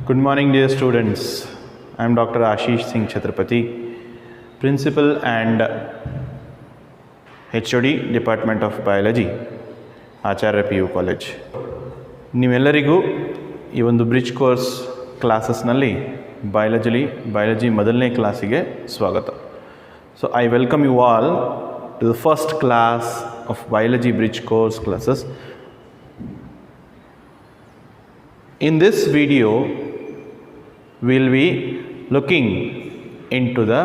Good morning, dear students. I am Dr. Ashish Singh Chhatrapati, Principal and HOD Department of Biology, Acharya PU College. ನೀವೆಲ್ಲರಿಗೂ ಈ ಒಂದು bridge course ಕ್ಲಾಸಸ್ನಲ್ಲಿ biology ಮೊದಲನೇ ಕ್ಲಾಸಿಗೆ ಸ್ವಾಗತ. So I welcome you all to the first class of biology bridge course classes. In this video, we'll be looking into the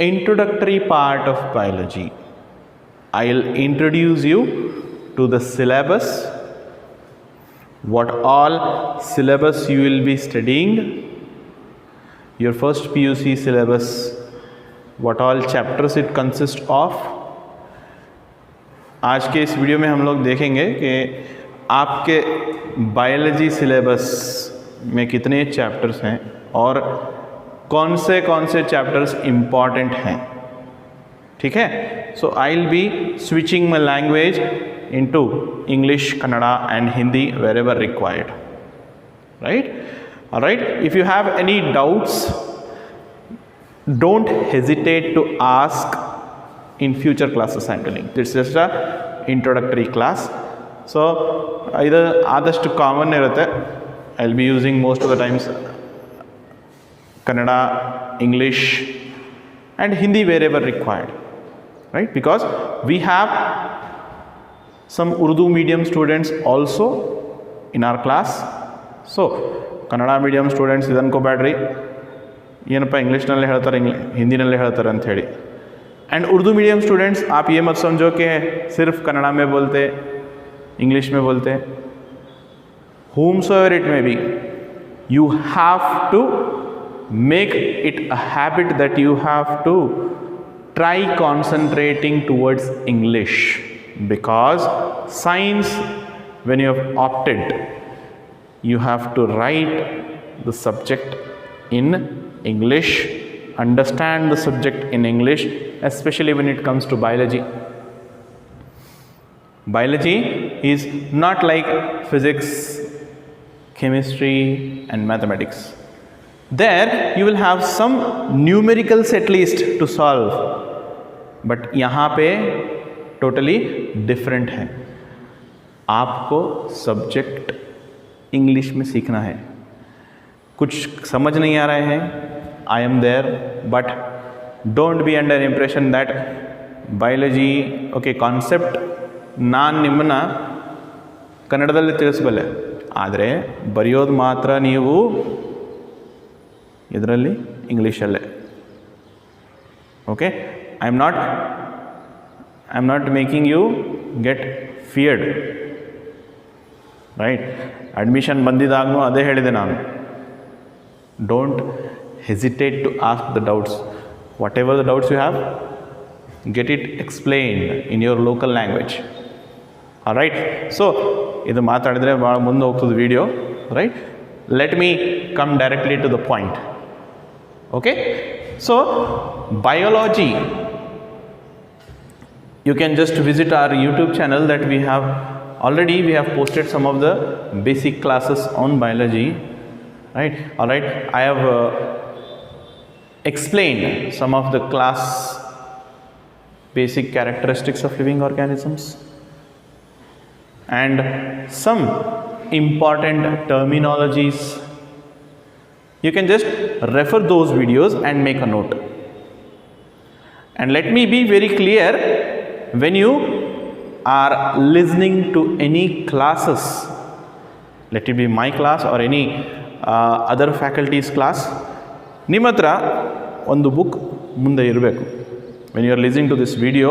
introductory part of biology. I'll introduce you to the syllabus, what all syllabus you will be studying, your first PUC syllabus, what all chapters it consists of. आज के इस video में हम लोग देखेंगे कि आपके biology syllabus में कितने चैप्टर्स हैं और कौन से चैप्टर्स इम्पॉर्टेंट हैं. ठीक है. So I will be switching my language into English, Kannada and Hindi wherever required. Right? All right. If you have any doubts, don't hesitate to ask in future classes I'm telling. This is just a introductory class. So ಇದು ಆದಷ್ಟು common ಇರುತ್ತೆ. I will be using most of the times Kannada, English and Hindi wherever required, right? Because we have some Urdu medium students also in our class. So Kannada medium students ಇದು ಅನ್ಕೋಬೇಡ್ರಿ, ಏನಪ್ಪ ಇಂಗ್ಲೀಷ್ನಲ್ಲೇ ಹೇಳ್ತಾರೆ, ಹಿಂದಿನಲ್ಲೇ ಹೇಳ್ತಾರೆ ಅಂಥೇಳಿ. And Urdu medium students, आप ये मत समझो कि सिर्फ कन्नड़ा में बोलते, इंग्लिश में बोलते. whomsoever it may be, you have to make it a habit that you have to try concentrating towards English, because science, when you have opted, you have to write the subject in English, understand the subject in English, especially when it comes to biology. Biology is not like physics, chemistry and mathematics. There you will have some numericals at least to solve, but यहाँ पे totally different है. आपको subject English में सीखना है. कुछ समझ नहीं आ रहे हैं, I am there, but don't be under impression that biology, okay, concept ನಾನು ನಿಮ್ಮನ್ನು ಕನ್ನಡದಲ್ಲಿ ತಿಳಿಸಬಲ್ಲೆ, ಆದರೆ ಬರೆಯೋದು ಮಾತ್ರ ನೀವು ಇದರಲ್ಲಿ ಇಂಗ್ಲೀಷಲ್ಲೇ. Okay, I am not making you get feared, right? Admission ಬಂದಿದ್ದಾಗೂ ಅದೇ ಹೇಳಿದೆ ನಾನು. Don't hesitate to ask the doubts. Whatever the doubts you have, get it explained in your local language. All right. So idu maatadidre bhಳ ಮುಂದೆ ಹೋಗ್ತದೆ video, right? Let me come directly to the point. Okay. So biology, you can just visit our YouTube channel that we have posted some of the basic classes on biology, right? All right. I have explained some of the class basic characteristics of living organisms and some important terminologies. You can just refer those videos and make a note. And let me be very clear, when you are listening to any classes, let it be my class or any other faculty's class, ನಿಮ್ಮ ಹತ್ರ ಒಂದು book ಮುಂದೆ ಇರಬೇಕು. When you are listening to this video,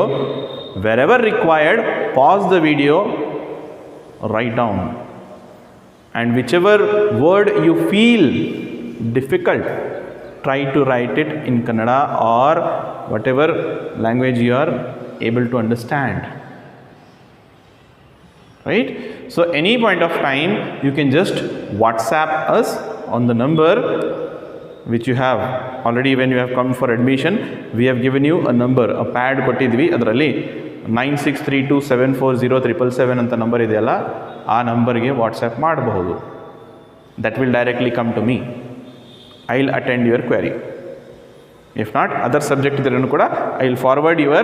wherever required, pause the video, write down, and whichever word you feel difficult, try to write it in Kannada or whatever language you are able to understand. Right? So any point of time you can just WhatsApp us on the number which you have already. When you have come for admission, we have given you a number, a pad ಕೊಟ್ಟಿದ್ವಿ, ಅದರಲ್ಲಿ 9632740777 ಅಂತ number ಇದೆಯಲ್ಲ, ಆ ನಂಬರ್ಗೆ WhatsApp ಮಾಡಬಹುದು. that will directly come to me. I will attend your query. If not, other subject idare kuda I will forward your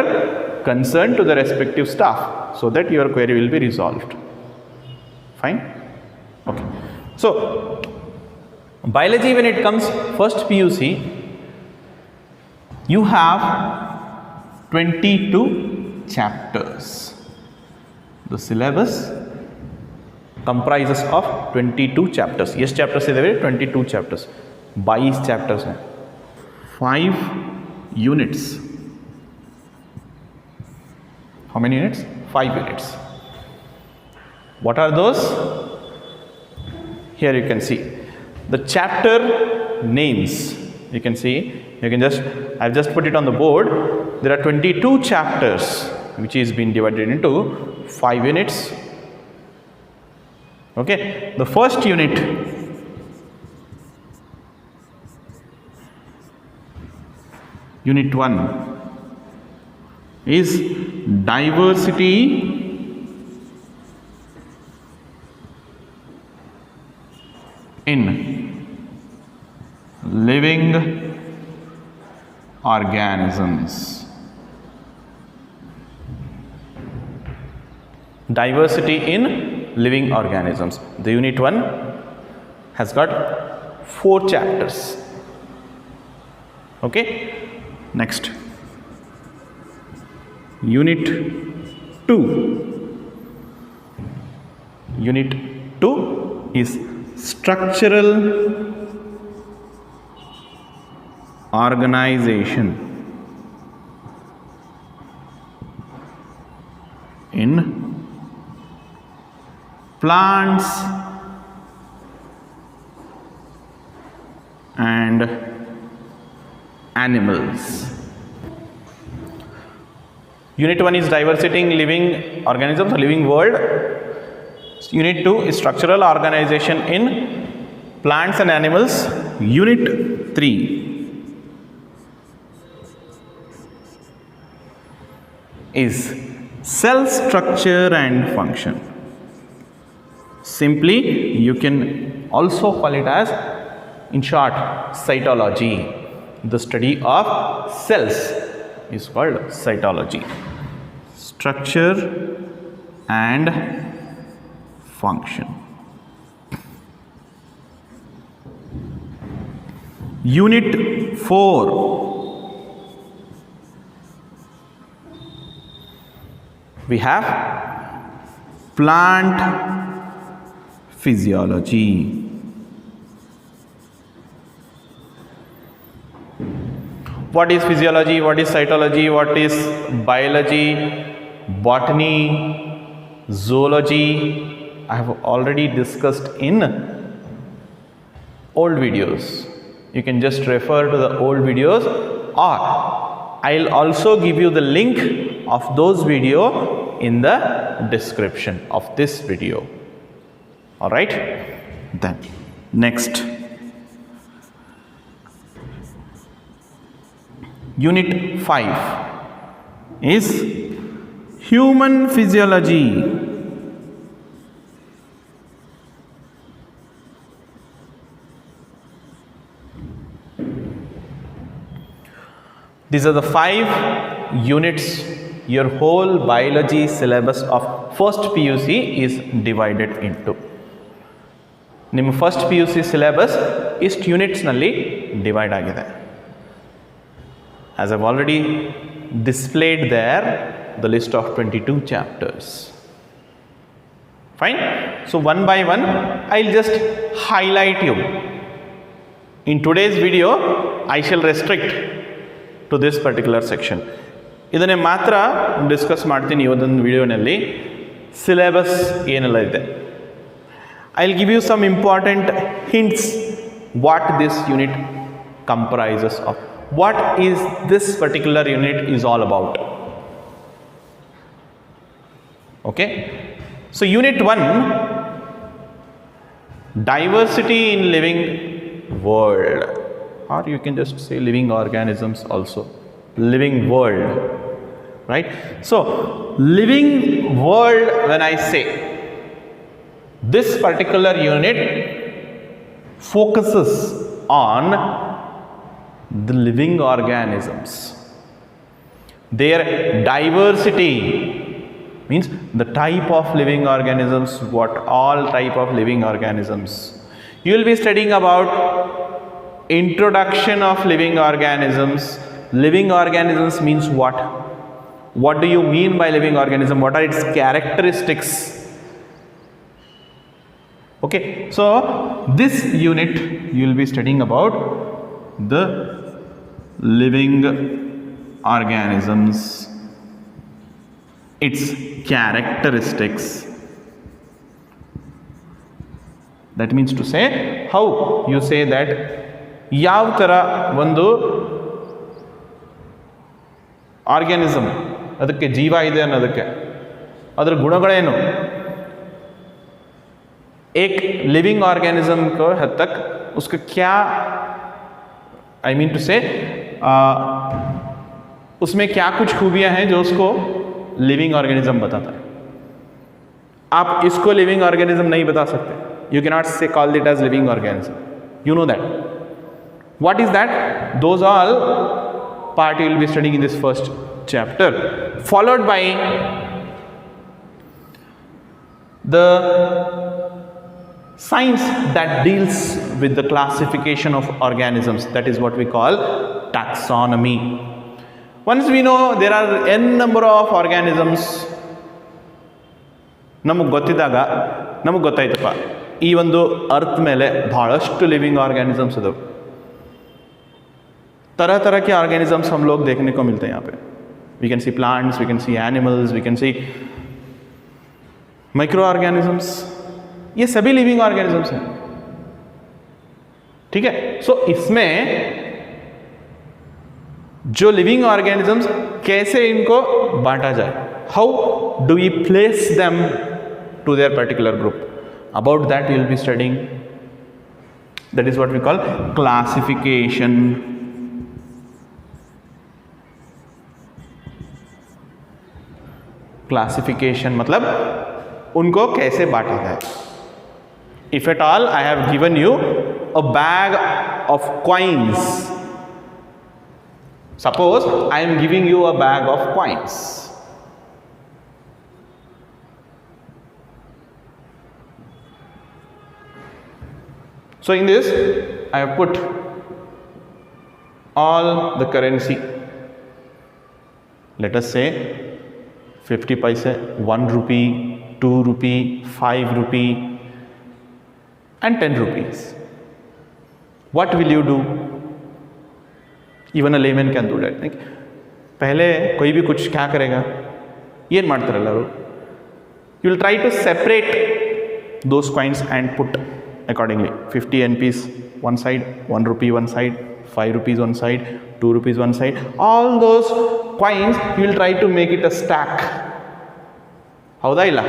concern to the respective staff so that your query will be resolved. Fine? Okay. So, biology, when it comes first PUC, you have 22 chapters. The syllabus comprises of 22 chapters. Yes, chapters are there, 22 chapters. 22 chapters हैं. 5 units. How many units? 5 units. What are those? Here you can see the chapter names. You can see, I've just put it on the board. There are 22 chapters which is being divided into 5 units. Okay, the first unit Unit 1 is diversity in living organisms. Diversity in living organisms. The Unit 1 has got 4 chapters. Okay. Next, Unit 2. Unit 2 is structural organization in plants and animals. Unit 1 is diversity in living organisms or living world. Unit 2 is structural organization in plants and animals. Unit 3 is cell structure and function. Simply, you can also call it as, in short, cytology. The study of cells is called cytology. Structure and function. Unit 4 we have plant physiology. What is physiology? What is cytology? What is biology? Botany? Zoology? I have already discussed in old videos. You can just refer to the old videos, or I'll also give you the link of those videos in the description of this video. All right? Then next, Unit 5 is human physiology. These are the 5 units your whole biology syllabus of first PUC is divided into. ನಿಮ್ಮ first PUC syllabus ಇಷ್ಟು ಯೂನಿಟ್ಸ್ನಲ್ಲಿ divide ಆಗಿದೆ. As I've already displayed there the list of 22 chapters. Fine. So one by one I'll just highlight you. In today's video I shall restrict to this particular section. ಇದನ್ನೇ ಮಾತ್ರ discuss ಮಾಡ್ತೀನಿ ಇವತ್ತೊಂದು ವಿಡಿಯೋನಲ್ಲಿ. Syllabus ಏನೆಲ್ಲ ಇದೆ, I'll give you some important hints what this unit comprises of. What is this particular unit is all about. Okay. So Unit 1, diversity in living world, or you can just say living organisms also, living world, right? So living world, when I say this particular unit focuses on the living organisms, their diversity, means the type of living organisms, what all type of living organisms. You will be studying about introduction of living organisms. Living organisms means what? What do you mean by living organism? What are its characteristics? Okay, so this unit you will be studying about the living organisms, its characteristics. That means to say, how you say that ಯಾವ ಥರ ಒಂದು organism, ಅದಕ್ಕೆ ಜೀವ ಇದೆ ಅನ್ನೋದಕ್ಕೆ ಅದರ ಗುಣಗಳೇನು. एक living organism को हद तक उसका क्या, आई मीन टू से उसमें क्या कुछ खूबियां हैं जो उसको लिविंग ऑर्गेनिज्म बताता है. आप इसको लिविंग ऑर्गेनिज्म नहीं बता सकते. You can not say call it as living organism. You know that. What is that? Those all part you will be studying in this first chapter, followed by the science that deals with the classification of organisms. That is what we call taxonomy. Once we know there are n number of organisms, ನಮಗೆ ಗೊತ್ತಿದ್ದಾಗ ನಮಗೆ ಗೊತ್ತಾಯ್ತಪ್ಪ, ಈ ಒಂದು earth ಮೇಲೆ ಬಹಳಷ್ಟು living organisms ಅದಾವೆ. तरह तरह के ऑर्गेनिजम्स हम लोग देखने को मिलते हैं यहाँ पे. We can see plants, we can see animals, we can see microorganisms. ये सभी लिविंग ऑर्गेनिजम्स हैं. ठीक है. सो इसमें जो लिविंग ऑर्गेनिजम्स कैसे इनको बांटा जाए, how do we place them to their particular group, about that we will be studying. That is what we call classification. Classification मतलब उनको कैसे बांटा जाए. If at all I have given you a bag of coins, suppose I am giving you a bag of coins. So in this I have put all the currency. Let us say 50 paise, 1 rupee, 2 rupee, 5 rupee and 10 rupees. What will you do? Even a layman can do that. पहले कोई भी कुछ क्या करेगा, ये ಮಾಡ್ತಾರೆ ಎಲ್ಲರೂ. You will try to separate those coins and put accordingly. 50 NPs one side, 1 rupee one side, 5 rupees one side, 2 rupees one side. All those coins you will try to make it a stack. ಹೌದಾ ಇಲ್ಲ?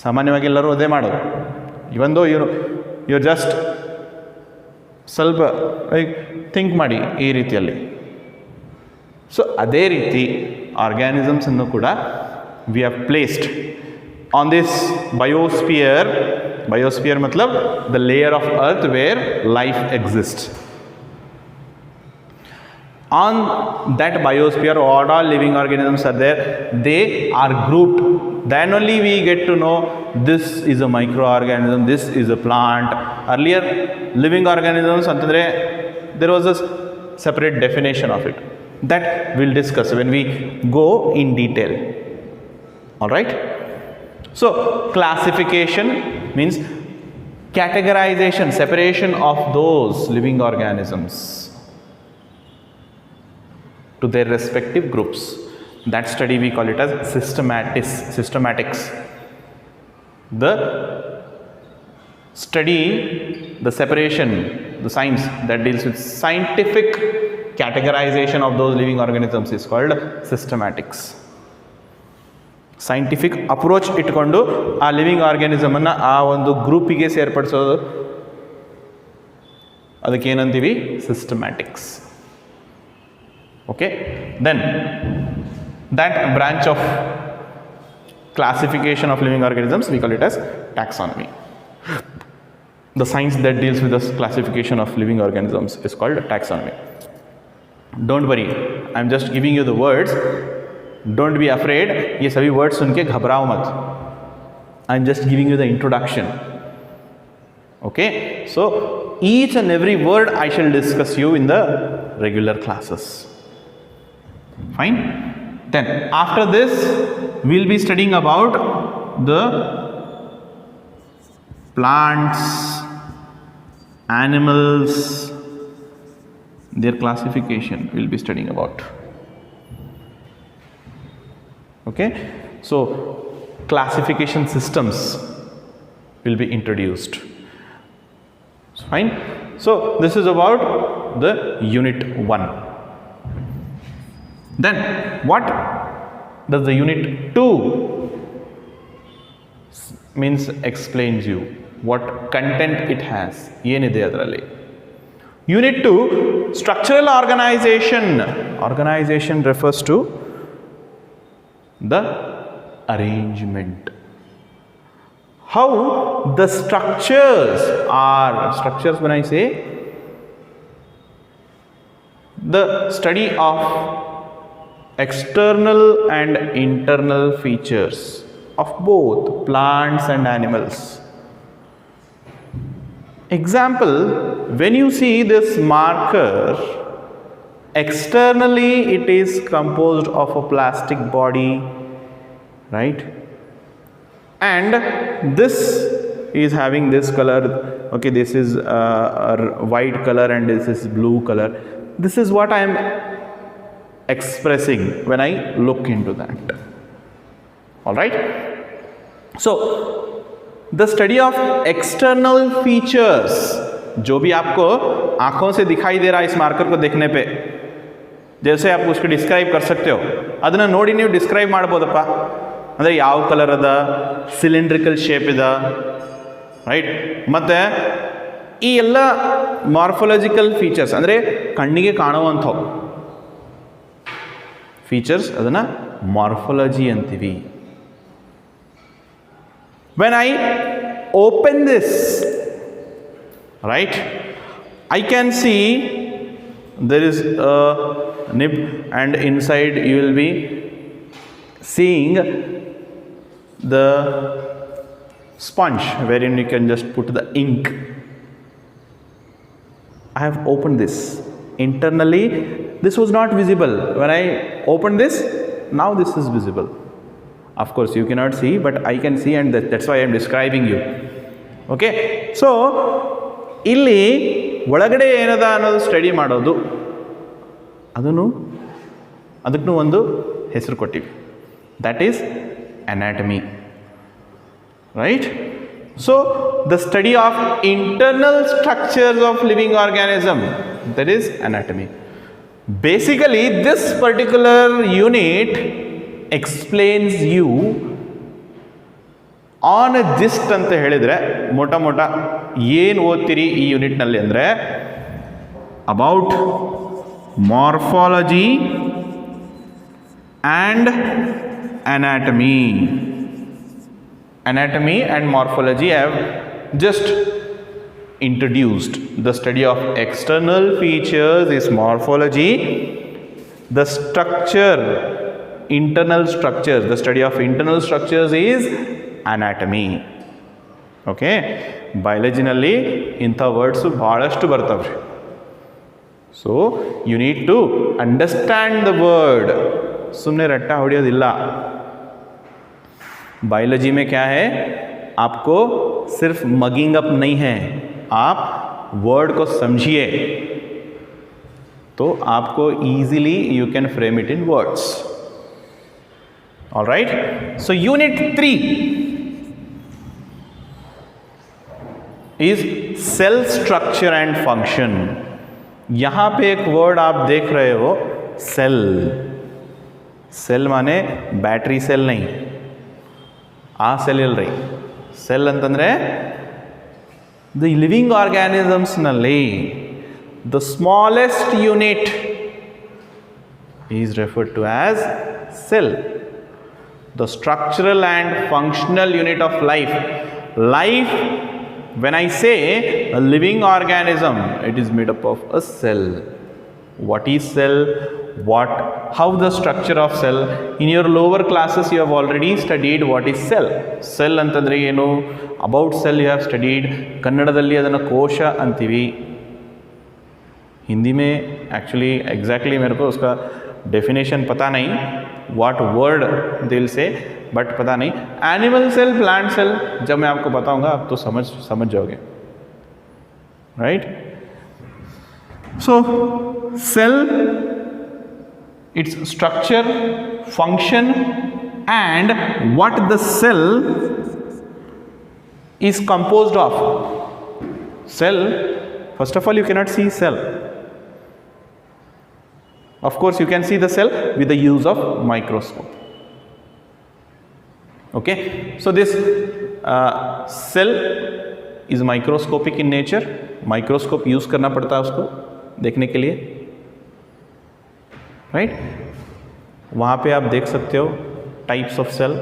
ಸಾಮಾನ್ಯವಾಗಿ ಎಲ್ಲರೂ ಅದೇ ಮಾಡೋದು. ಇವನ್ ದೋ you're just ಸ್ವಲ್ಪ think ಮಾಡಿ ಈ ರೀತಿಯಲ್ಲಿ. ಸೊ ಅದೇ ರೀತಿ ಆರ್ಗ್ಯಾನಿಸಮ್ಸ್ ಅನ್ನು ಕೂಡ we have placed on this biosphere. Biosphere ಮತ್ಲಬ್ the layer of earth where life exist. On that biosphere, what all living organisms are there, they are grouped. Then only we get to know this is a microorganism, this is a plant. Earlier living organisms antandre there was a separate definition of it that we'll discuss when we go in detail. All right. So classification means categorization, separation of those living organisms to their respective groups. That study we call it as systematics. The study, the separation, the science that deals with scientific categorization of those living organisms is called systematics. Scientific approach ಇಟ್ಕೊಂಡು ಆ living organism ಅನ್ನು ಆ ಒಂದು ಗ್ರೂಪಿಗೆ ಸೇರ್ಪಡಿಸೋದು, ಅದಕ್ಕೇನಂತೀವಿ? ಸಿಸ್ಟಮ್ಯಾಟಿಕ್ಸ್. Okay, then that branch of classification of living organisms we call it as taxonomy. The science that deals with the classification of living organisms is called taxonomy. Don't worry, I'm just giving you the words. Don't be afraid. ये सभी words सुन के घबराओ मत. I'm just giving you the introduction. Okay, so each and every word I shall discuss you in the regular classes. Fine. Then after this we'll be studying about the plants, animals, their classification we'll be studying about. Okay, so classification systems will be introduced. Fine. So this is about the unit 1. Then what does the unit 2 means? Explains you what content it has. ಏನಿದೆ ಅದರಲ್ಲಿ? Unit 2, structural organization. Organization refers to the arrangement. How the structures are. Structures, when I say, the study of external and internal features of both plants and animals. Example, when you see this marker, externally it is composed of a plastic body, right? And this is having this color. Okay, this is a white color and this is blue color. This is what I am expressing when I look into that. All right. So the study of external features, जो भी आपको आंखों से दिखाई दे रहा है इस marker को देखने पे, जैसे आप उसको डिस्क्राइब कर सकते हो, ಅದನ್ನ ನೋಡಿ ನೀವು ಡಿಸ್ಕ್ರೈಬ್ ಮಾಡ್ಬೋದಪ್ಪ. ಅಂದರೆ ಯಾವ ಕಲರ್ ಅದ, ಸಿಲಿಂಡ್ರಿಕಲ್ ಶೇಪ್ ಇದೆ, ರೈಟ್? ಮತ್ತು ಈ ಎಲ್ಲ ಮಾರ್ಫಾಲಜಿಕಲ್ ಫೀಚರ್ಸ್ ಅಂದರೆ ಕಣ್ಣಿಗೆ ಕಾಣುವಂಥವು ಫೀಚರ್ಸ್, ಅದನ್ನು ಮಾರ್ಫಾಲಜಿ ಅಂತೀವಿ. When I open this, right, I can see there is a nib, and inside you will be seeing the sponge wherein you can just put the ink. I have opened this. Internally this was not visible. When I opened this, now this is visible. Of course you cannot see, but I can see, and that's why I am describing you. Okay, so ಇಲ್ಲಿ ಒಳಗಡೆ ಏನದ ಅನ್ನೋದು study ಮಾಡೋದು, ಅದಕ್ಕೂ ಒಂದು ಹೆಸರು ಕೊಟ್ಟಿವಿ. That is anatomy, right? So the study of internal structures of living organism, that is anatomy. Basically this particular unit explains you on a gist ಅಂತ ಹೇಳಿದರೆ, ಮೋಟ ಏನು ಓದ್ತೀರಿ ಈ ಯೂನಿಟ್ನಲ್ಲಿ ಅಂದರೆ, about morphology and anatomy. Anatomy and morphology have just introduced. The study of external features is morphology. The structure, internal structures, the study of internal structures is anatomy. Okay, biology nalli intha words ಬಹಳಷ್ಟು ಬರ್ತವೆ. So you need to understand the word. सुनने रट्टा ಹೊಡೆಯೋದಿಲ್ಲ. Biology में क्या है, आपको सिर्फ mugging up नहीं है, आप वर्ड को समझिए तो आपको easily you can frame it in words. All right, so unit 3 is cell structure and function. यहाँ पे एक वर्ड आप देख रहे हो, सेल. सेल माने ಬ್ಯಾಟ್ರಿ ಸೆಲ್ नहीं, ಆ ಸೆಲ್ ಇಲ್ರಿ. ಸೆಲ್ ಅಂತಂದರೆ ದ ಲಿವಿಂಗ್ ಆರ್ಗ್ಯಾನಿಸಮ್ಸ್ನಲ್ಲಿ the smallest unit is referred to as cell. The structural and functional unit of life. Life When I say a living organism, it is made up of a cell. What is cell? How the structure of cell? In your lower classes you have already studied what is cell. Cell ಅಂತಂದ್ರೆ ಏನು? About cell you have studied. ಕನ್ನಡದಲ್ಲಿ ಅದನ್ನು ಕೋಶ ಅಂತೀವಿ. हिंदी में actually exactly मेरे को उसका डेफिनेशन पता नहीं, व्हाट वर्ड दिल से, बट पता नहीं. एनिमल सेल, प्लांट सेल, जब मैं आपको बताऊंगा आप तो समझ जाओगे, right. So cell, its structure, function and what the cell is composed of. Cell, first of all you cannot see cell. Of course you can see the cell with the use of microscope. Okay, so this cell is microscopic in nature. Microscope use करना पड़ता है उसको देखने के लिए, right. वहाँ पे आप देख सकते हो टाइप्स ऑफ सेल.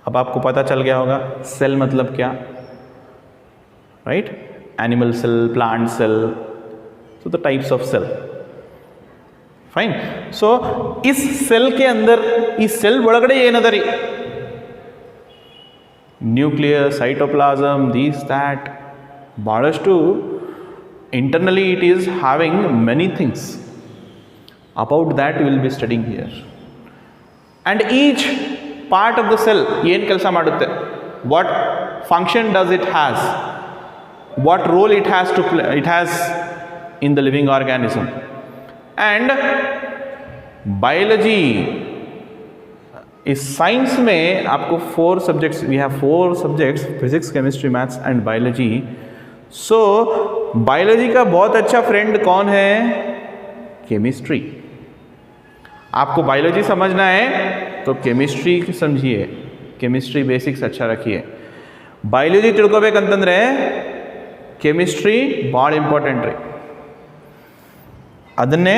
अब आपको पता चल गया होगा सेल मतलब क्या, right. Animal cell, plant cell, so the types of cell. Fine. So is ಸೆಲ್ಗೆ ಅಂದರ್ ಈ ಸೆಲ್ ಒಳಗಡೆ ಏನದ ರೀ? ನ್ಯೂಕ್ಲಿಯಸ್, ಸೈಟೋಪ್ಲಾಸಮ್, ದೀಸ್ ದ್ಯಾಟ್ ಭಾಳಷ್ಟು internally it is having many things. About that you will be studying here. And each part of the cell ಏನು ಕೆಲಸ ಮಾಡುತ್ತೆ, what function does it has, what role it has to play, it has in the living organism. And biology इस science में आपको 4 subjects, we have 4 subjects, physics, chemistry, maths and biology. So biology का बहुत अच्छा friend कौन है? Chemistry. आपको biology समझना है तो केमिस्ट्री समझिए, केमिस्ट्री बेसिक्स अच्छा रखिए. बायोलॉजी ತಿಳ್ಕೋಬೇಕಂತಂದ್ರೆ ಕೆಮಿಸ್ಟ್ರಿ ಭಾಳ ಇಂಪಾರ್ಟೆಂಟ್ ರೀ. ಅದನ್ನೇ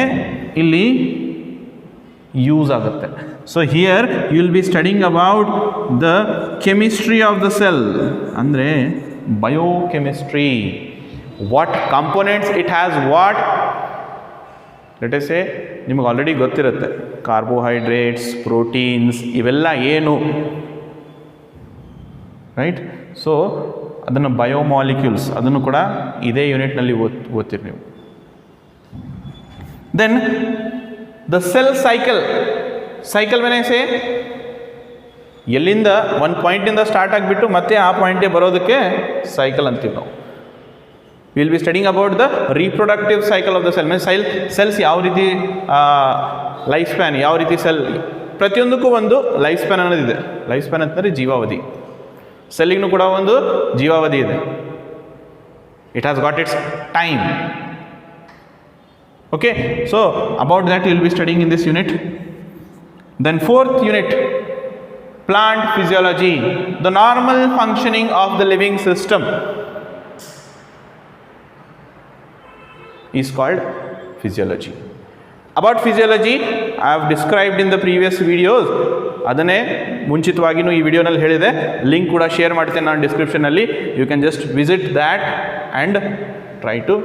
ಇಲ್ಲಿ ಯೂಸ್ ಆಗುತ್ತೆ. So here you will be studying about the chemistry of the cell, ಅಂದರೆ biochemistry. What components it has, what let us say ನಿಮಗೆ ಆಲ್ರೆಡಿ ಗೊತ್ತಿರುತ್ತೆ, ಕಾರ್ಬೋಹೈಡ್ರೇಟ್ಸ್, ಪ್ರೋಟೀನ್ಸ್, ಇವೆಲ್ಲ ಏನು, ರೈಟ್. ಸೊ ಅದನ್ನು ಬಯೋಮಾಲಿಕ್ಯೂಲ್ಸ್, ಅದನ್ನು ಕೂಡ ಇದೇ ಯೂನಿಟ್ನಲ್ಲಿ ಓದ್ತೀರಿ ನೀವು. Then the cell cycle. Cycle ವೆನೆಸೆ ಎಲ್ಲಿಂದ ಒಂದು ಪಾಯಿಂಟಿಂದ ಸ್ಟಾರ್ಟ್ ಆಗಿಬಿಟ್ಟು ಮತ್ತೆ ಆ ಪಾಯಿಂಟಿಗೆ ಬರೋದಕ್ಕೆ ಸೈಕಲ್ ಅಂತೀವಿ ನಾವು. Will be studying about the reproductive cycle of the cell. Means cells ಯಾವ ರೀತಿ ಲೈಫ್ ಸ್ಪ್ಯಾನ್, ಯಾವ ರೀತಿ ಸೆಲ್, ಪ್ರತಿಯೊಂದಕ್ಕೂ ಒಂದು ಲೈಫ್ ಸ್ಪ್ಯಾನ್ ಅನ್ನೋದಿದೆ. ಲೈಫ್ ಸ್ಪ್ಯಾನ್ ಅಂತಂದರೆ ಜೀವಾವಧಿ. ಸೆಲ್ಲಿಗೂ ಕೂಡ ಒಂದು ಜೀವಾವಧಿ ಇದೆ. It has got it's time. Okay, so about that you will be studying in this unit. Then 4th unit, plant physiology, the normal functioning of the living system is called physiology. About physiology I have described in the previous videos. ಅದನ್ನೇ ಮುಂಚಿತವಾಗಿಯೂ ಈ ವಿಡಿಯೋನಲ್ಲಿ ಹೇಳಿದೆ, link ಕೂಡ share ಮಾಡ್ತೇನೆ ನಾನು ಡಿಸ್ಕ್ರಿಪ್ಷನಲ್ಲಿ. You can just visit that and try to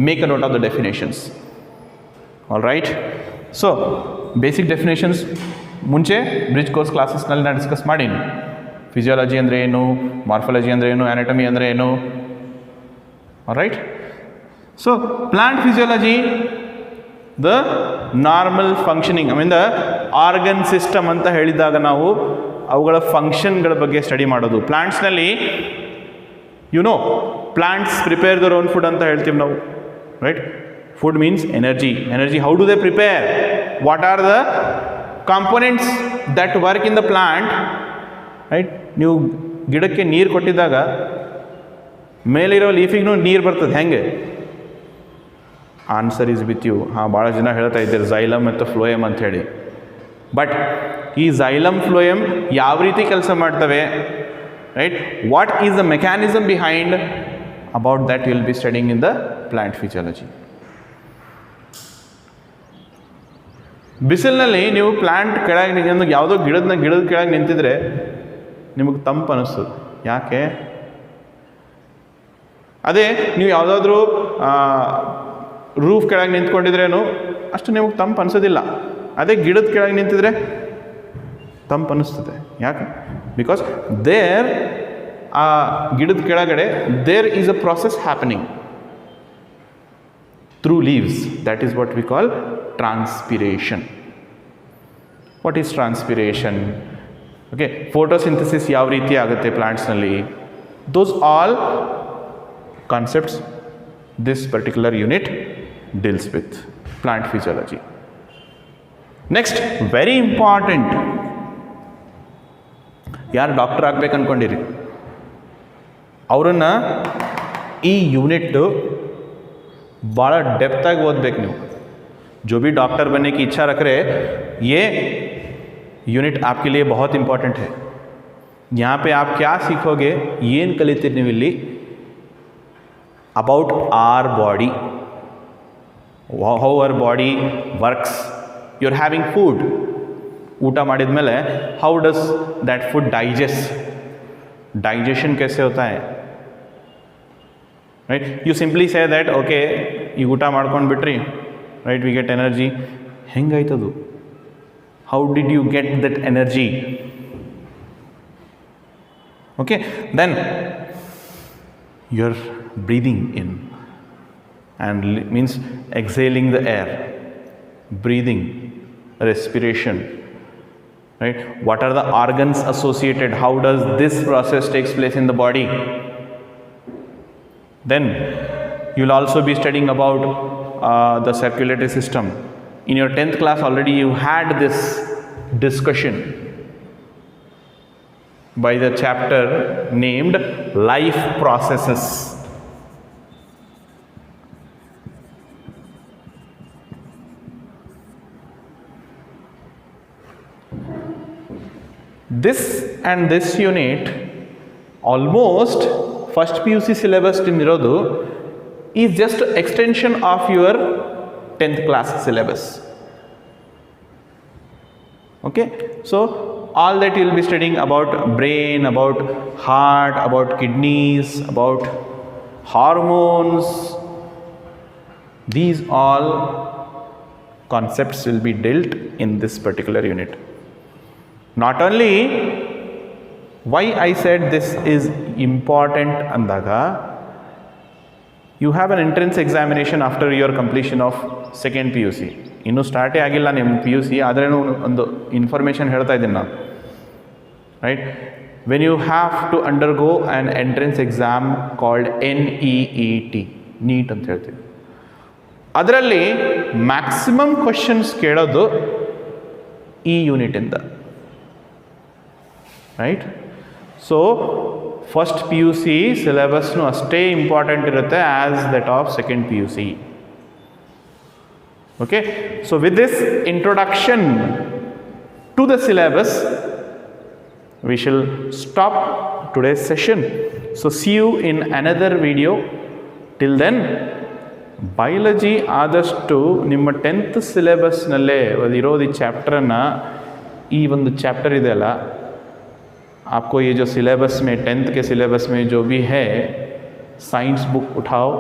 make a note of the definitions. All right. So basic definitions ಮುಂಚೆ bridge course ಕ್ಲಾಸಸ್ನಲ್ಲಿ ನಾನು ಡಿಸ್ಕಸ್ ಮಾಡೀನಿ. ಫಿಸಿಯಾಲಜಿ ಅಂದರೆ ಏನು, ಮಾರ್ಫಾಲಜಿ ಅಂದರೆ ಏನು, ಆ್ಯನಾಟಮಿ ಅಂದರೆ ಏನು. All right. So plant physiology, the normal functioning, I mean the organ system ಅಂತ ಹೇಳಿದಾಗ ನಾವು ಅವುಗಳ ಫಂಕ್ಷನ್ಗಳ ಬಗ್ಗೆ ಸ್ಟಡಿ ಮಾಡೋದು. ಪ್ಲಾಂಟ್ಸ್ನಲ್ಲಿ you know, plants prepare their own food ಅಂತ ಹೇಳ್ತೀವಿ ನಾವು, right. Food means energy. Energy, how do they prepare? What are the components that work in the plant? Right? ನೀವು ಗಿಡಕ್ಕೆ ನೀರು ಕೊಟ್ಟಿದ್ದಾಗ ಮೇಲಿರೋ ಲೀಫಿಗೂ ನೀರು ಬರ್ತದೆ, ಹೆಂಗೆ? Answer is with you. ಹಾಂ, ಭಾಳ ಜನ ಹೇಳ್ತಾ ಇದ್ದಾರೆ ಝೈಲಮ್ ಮತ್ತು ಫ್ಲೋಯಮ್ ಅಂಥೇಳಿ. ಬಟ್ ಈ ಝೈಲಮ್, ಫ್ಲೋಯಮ್ ಯಾವ ರೀತಿ ಕೆಲಸ ಮಾಡ್ತವೆ, right? What is the mechanism behind? About that you will be studying in the plant physiology. ಬಿಸಿಲಿನಲ್ಲಿ ನೀವು ಪ್ಲ್ಯಾಂಟ್ ಕೆಳಗೆ, ಯಾವುದೋ ಗಿಡದ ಕೆಳಗೆ ನಿಂತಿದ್ರೆ ನಿಮಗೆ ತಂಪು ಅನ್ನಿಸ್ತದೆ. ಯಾಕೆ? ಅದೇ ನೀವು ಯಾವುದಾದ್ರೂ ರೂಫ್ ಕೆಳಗೆ ನಿಂತ್ಕೊಂಡಿದ್ರೇನು ಅಷ್ಟು ನಿಮಗೆ ತಂಪು ಅನಿಸೋದಿಲ್ಲ. ಅದೇ ಗಿಡದ ಕೆಳಗೆ ನಿಂತಿದ್ರೆ ತಂಪು ಅನ್ನಿಸ್ತದೆ. ಯಾಕೆ? ಬಿಕಾಸ್ ದೇರ್ ಆ ಗಿಡದ ಕೆಳಗಡೆ there is a process happening through leaves. That is what we call transpiration. What is transpiration? Okay, photosynthesis ಯಾವ ರೀತಿ ಆಗುತ್ತೆ ಪ್ಲಾಂಟ್ಸ್ನಲ್ಲಿ, those all concepts this particular unit deals with plant physiology. Next, very important, ಯಾರು doctor ಆಗ್ಬೇಕು ಅಂದ್ಕೊಂಡಿರಿ ಅವರನ್ನು ಈ unit ಭಾಳ ಡೆಪ್ತಾಗಿ ಓದಬೇಕು ನೀವು. जो भी डॉक्टर बनने की इच्छा रख रहे हैं, ये यूनिट आपके लिए बहुत इंपॉर्टेंट है. यहाँ पे आप क्या सीखोगे, ಏನು ಕಲಿತೀರಿ ನೀವು ಇಲ್ಲಿ, about our body, how our body works. You are having food, ಊಟ ಮಾಡಿದ ಮೇಲೆ how does that food digest, digestion कैसे होता है, right? You simply say that okay ಈಗ ಊಟ ಮಾಡ್ಕೊಂಡು ಬಿಟ್ರಿ, right, we get energy. ಹೆಂಗಾಯ್ತದು? How did you get that energy? Okay, then you're breathing in and means exhaling the air, breathing, respiration, right? What are the organs associated? How does this process takes place in the body? Then you'll also be studying about the circulatory system. In your 10th class already you had this discussion by the chapter named life processes. This and this unit almost first PUC syllabus ಇರೋದು is just extension of your 10th class syllabus. Okay, so all that you will be studying about brain, about heart, about kidneys, about hormones, these all concepts will be dealt in this particular unit. Not only why I said this is important andaga, you have an entrance examination after your completion of second PUC. ಇನ್ನೂ ಸ್ಟಾರ್ಟೇ ಆಗಿಲ್ಲ ನಿಮ್ಮ PUC, ಆದ್ರೂ ಒಂದು information ಹೇಳ್ತಾ ಇದ್ದೀನಿ ನಾನು, right? When you have to undergo an entrance exam called NEET, NEET ಅಂತ ಹೇಳ್ತೀವಿ. ಅದರಲ್ಲಿ ಮ್ಯಾಕ್ಸಿಮಮ್ ಕ್ವಶನ್ಸ್ ಕೇಳೋದು ಈ ಯೂನಿಟಿಂದ, ರೈಟ್? ಸೊ ಫಸ್ಟ್ PUC ಸಿಲೆಬಸ್ನು ಅಷ್ಟೇ ಇಂಪಾರ್ಟೆಂಟ್ ಇರುತ್ತೆ as that of second PUC. Okay, so with this introduction to the syllabus, we shall stop today's session. So see you in another video. Till then, biology ಆದಷ್ಟು ನಿಮ್ಮ 10th ಸಿಲೆಬಸ್ನಲ್ಲೇ ಇರೋದು ಈ ಚಾಪ್ಟರನ್ನು, ಈ ಒಂದು chapter ಇದೆಯಲ್ಲ, आपको ये जो सिलेबस में 10th के सिलेबस में जो भी है, साइंस बुक उठाओ,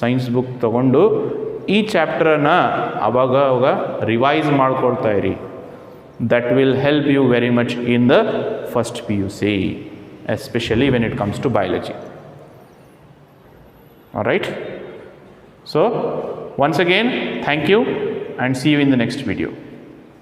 साइंस बुक तಗೊಂಡು ಈ ಚಾಪ್ಟರನ್ನು ಅವಾಗ ಅವಾಗ ರಿವೈಸ್ ಮಾಡ್ಕೊಳ್ತಾ ಇರಿ. That will help you very much in the first PUC, especially when it comes to biology. Alright, so once again thank you and see you in the next video.